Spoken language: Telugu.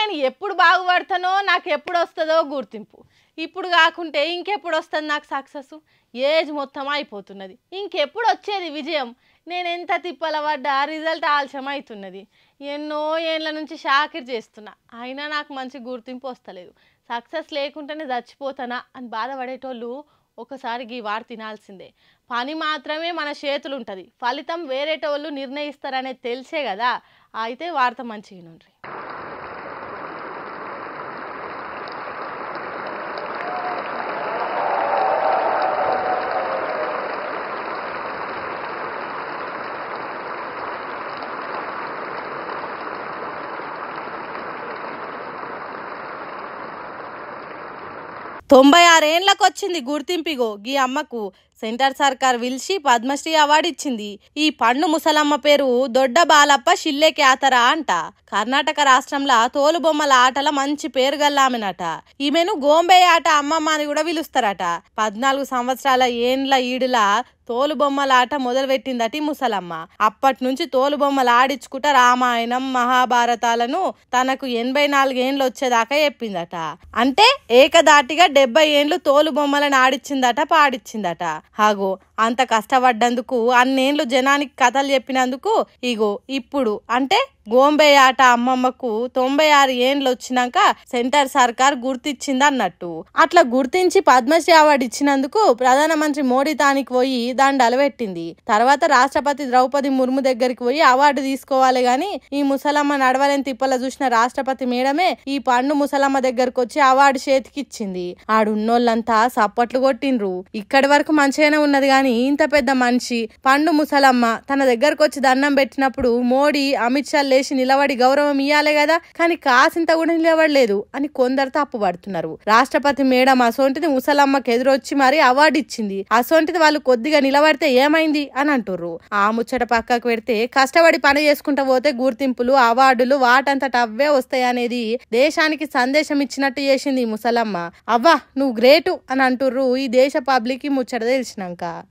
నేను ఎప్పుడు బాగుపడతానో నాకు ఎప్పుడు వస్తుందో గుర్తింపు. ఇప్పుడు కాకుంటే ఇంకెప్పుడు వస్తుంది నాకు సక్సెస్? ఏజ్ మొత్తం అయిపోతున్నది, ఇంకెప్పుడు వచ్చేది విజయం? నేను ఎంత తిప్పల పడ్డా రిజల్ట్ ఆలస్యం అవుతున్నది. ఎన్నో ఏళ్ళ నుంచి షాకిర్ చేస్తున్నా, అయినా నాకు మంచి గుర్తింపు వస్తలేదు. సక్సెస్ లేకుండానే చచ్చిపోతానా అని బాధపడేటోళ్ళు ఒకసారి ఈ వార్త తినాల్సిందే. పని మాత్రమే మన చేతులు ఉంటుంది, ఫలితం వేరేటోళ్ళు నిర్ణయిస్తారనేది తెలిసే కదా. అయితే వార్త మంచిగా నుండి. తొంభై 96 ఏండ్లకు వచ్చింది గుర్తింపిగో గీ అమ్మకు. సెంటర్ సర్కార్ పిలిచి పద్మశ్రీ అవార్డు ఇచ్చింది. ఈ పండు ముసలమ్మ పేరు దొడ్డ బాలప్ప షిల్లె క్యాతరా అంట. కర్ణాటక రాష్ట్రంలో తోలుబొమ్మల ఆటల మంచి పేరు గల్లామెనట. ఈమెను గోంబే ఆట అమ్మమ్మ అని కూడా పిలుస్తారట. 14 సంవత్సరాల ఏండ్ల ఈడుల తోలుబొమ్మల ఆట మొదలు పెట్టిందట ఈ ముసలమ్మ. అప్పటి నుంచి తోలుబొమ్మలు ఆడించుకుంటా రామాయణం మహాభారతాలను తనకు 84 ఏండ్లు వచ్చేదాకా చెప్పిందట. అంటే ఏకదాటిగా 70 ఏండ్లు తోలుబొమ్మలను ఆడిచ్చిందట, పాడిచ్చిందట. హాగో అంత కష్టపడ్డందుకు, అన్నేండ్లు జనానికి కథలు చెప్పినందుకు ఇగో ఇప్పుడు అంటే గోంబే ఆట అమ్మమ్మకు 96 ఏండ్లు వచ్చినాక సెంటర్ సర్కార్ గుర్తించింది అన్నట్టు. అట్లా గుర్తించి పద్మశ్రీ అవార్డు ఇచ్చినందుకు ప్రధానమంత్రి మోడీ తానికి పోయి దండాలు పెట్టింది. తర్వాత రాష్ట్రపతి ద్రౌపది ముర్ము దగ్గరికి పోయి అవార్డు తీసుకోవాలి గాని ఈ ముసలమ్మ నడవలేని తిప్పల చూసిన రాష్ట్రపతి మేడమే ఈ పండు ముసలమ్మ దగ్గరకు వచ్చి అవార్డు చేతికిచ్చింది. ఆడున్నోళ్ళంతా సప్పట్లు కొట్టిండ్రు. ఇక్కడి వరకు మంచిగానే ఉన్నది గాని ఇంత పెద్ద మనిషి పండు ముసలమ్మ తన దగ్గరకు వచ్చి దండం పెట్టినప్పుడు మోడీ అమిత్ షా లేచి నిలబడి గౌరవం ఇయ్యాలే కదా, కానీ కాసింత కూడా నిలబడలేదు అని కొందరు తప్పు పడుతున్నారు. రాష్ట్రపతి మేడం అసోంటిది ముసలమ్మకి ఎదురొచ్చి మరి అవార్డు ఇచ్చింది. అసోంటిది వాళ్ళు కొద్దిగా నిలబడితే ఏమైంది అని అంటుర్రు. ఆ ముచ్చట పక్కకు పెడితే కష్టపడి పని చేసుకుంటూ పోతే గుర్తింపులు అవార్డులు వాటంతట అవే వస్తాయనేది దేశానికి సందేశం ఇచ్చినట్టు చేసింది ఈ ముసలమ్మ. అవ్వా నువ్వు గ్రేటు అని అంటుర్రు ఈ దేశ పబ్లిక్ ముచ్చట తెలిసినాక.